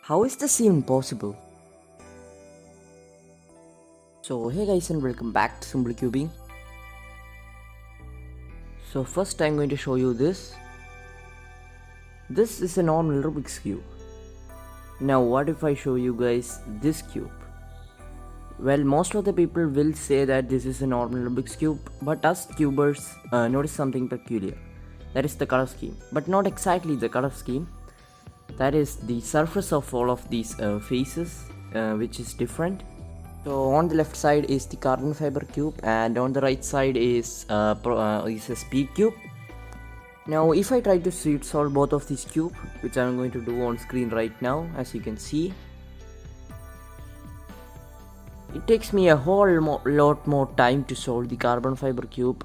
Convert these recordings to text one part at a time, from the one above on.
How is this even possible? So hey guys and welcome back to Simple Cubing. So first I'm going to show you this. This is a normal Rubik's Cube. Now what if I show you guys this cube? Well, most of the people will say that this is a normal Rubik's Cube, but us cubers notice something peculiar. That is the color scheme, but not exactly the color scheme. That is the surface of all of these faces, which is different. So on the left side is the carbon fiber cube, and on the right side is a speed cube. Now if I try to solve both of these cube, which I'm going to do on screen right now, as you can see, it takes me a lot more time to solve the carbon fiber cube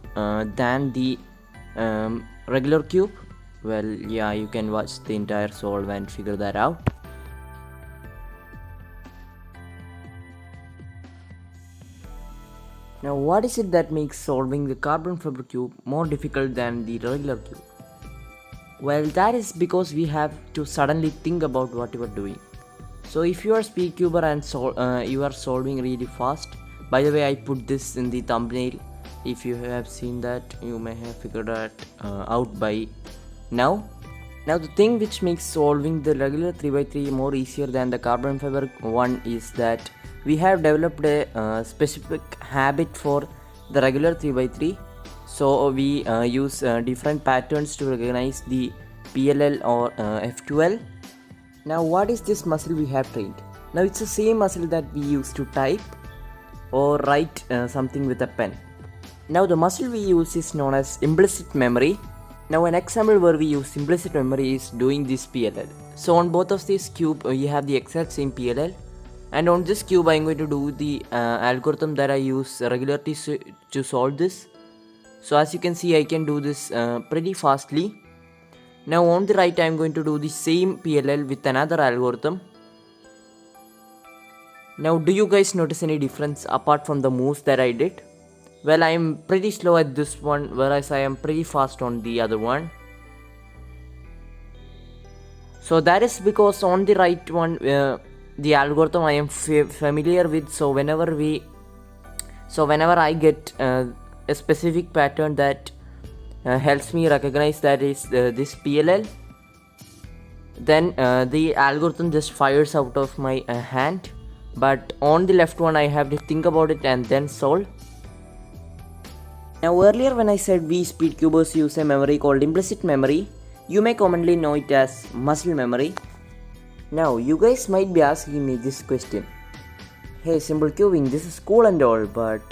than the regular cube. Well, yeah, you can watch the entire solve and figure that out. Now what is it that makes solving the carbon fiber cube more difficult than the regular cube? Well, that is because we have to suddenly think about what you are doing. So if you are speed cuber and you are solving really fast, by the way, I put this in the thumbnail. If you have seen that, you may have figured that out by now. Now the thing which makes solving the regular 3x3 more easier than the carbon fiber one is that we have developed a specific habit for the regular 3x3. So we use different patterns to recognize the PLL or F12. Now what is this muscle we have trained? Now it's the same muscle that we use to type or write something with a pen. Now the muscle we use is known as implicit memory. Now an example where we use implicit memory is doing this PLL. So on both of these cube you have the exact same PLL, and on this cube I am going to do the algorithm that I use regularly to solve this. So as you can see, I can do this pretty fastly. Now on the right I am going to do the same PLL with another algorithm. Now do you guys notice any difference apart from the moves that I did? Well, I am pretty slow at this one, whereas I am pretty fast on the other one. So that is because on the right one, the algorithm I am familiar with. So whenever I get a specific pattern that helps me recognize that is this PLL, then the algorithm just fires out of my hand. But on the left one I have to think about it and then solve. Now earlier when I said we speed cubers use a memory called implicit memory, you may commonly know it as muscle memory. Now you guys might be asking me this question: hey, simple cubing, this is cool and all, but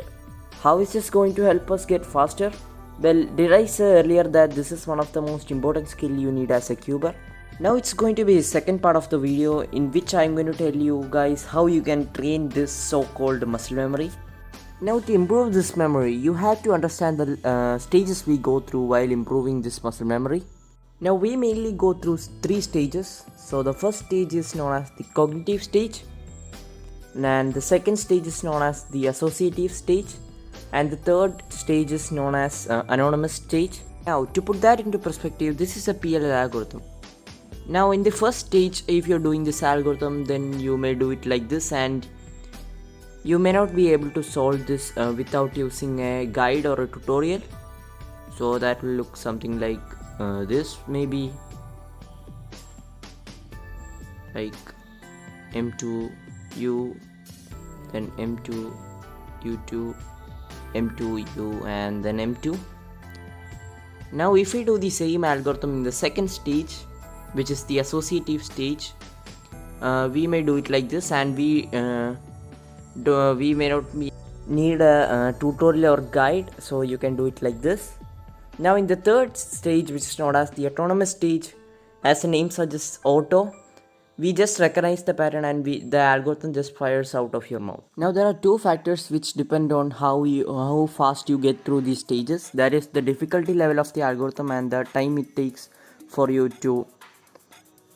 how is this going to help us get faster? Well, did I say earlier that this is one of the most important skill you need as a cuber? Now it's going to be the second part of the video in which I'm going to tell you guys how you can train this so-called muscle memory. Now to improve this memory, you have to understand the stages we go through while improving this muscle memory. Now we mainly go through 3 stages. So the first stage is known as the cognitive stage, and the second stage is known as the associative stage, and the third stage is known as anonymous stage. Now to put that into perspective, this is a PLL algorithm. Now in the first stage, if you're doing this algorithm, then you may do it like this, and you may not be able to solve this without using a guide or a tutorial. So that will look something like this, maybe like M2 U, then M2 U2, M2 U, and then M2. Now if we do the same algorithm in the second stage, which is the associative stage, we may do it like this, and we may not need a tutorial or guide, so you can do it like this. Now in the third stage, which is known as the autonomous stage, as the name suggests, auto, we just recognize the pattern and the algorithm just fires out of your mouth. Now there are 2 factors which depend on how fast you get through these stages. That is the difficulty level of the algorithm and the time it takes for you to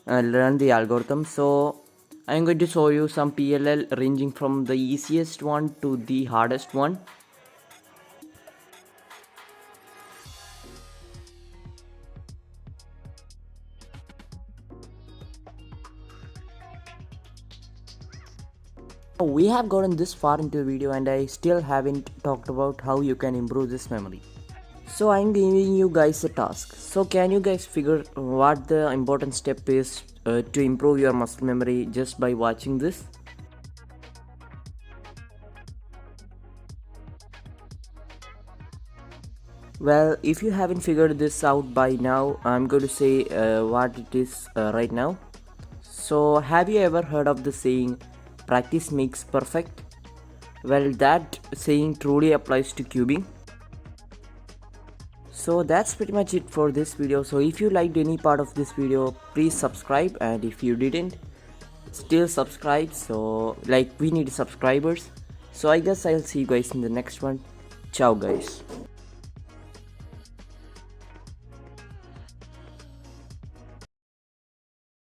learn the algorithm. So I am going to show you some PLL ranging from the easiest one to the hardest one. We have gotten this far into the video and I still haven't talked about how you can improve this memory. So I'm giving you guys a task. So can you guys figure what the important step is to improve your muscle memory just by watching this? Well, if you haven't figured this out by now, I'm going to say what it is right now. So, have you ever heard of the saying, practice makes perfect? Well, that saying truly applies to cubing. So, that's pretty much it for this video. So, if you liked any part of this video, please subscribe, and if you didn't, still subscribe. So, like, we need subscribers. So, I guess I'll see you guys in the next one. Ciao, guys.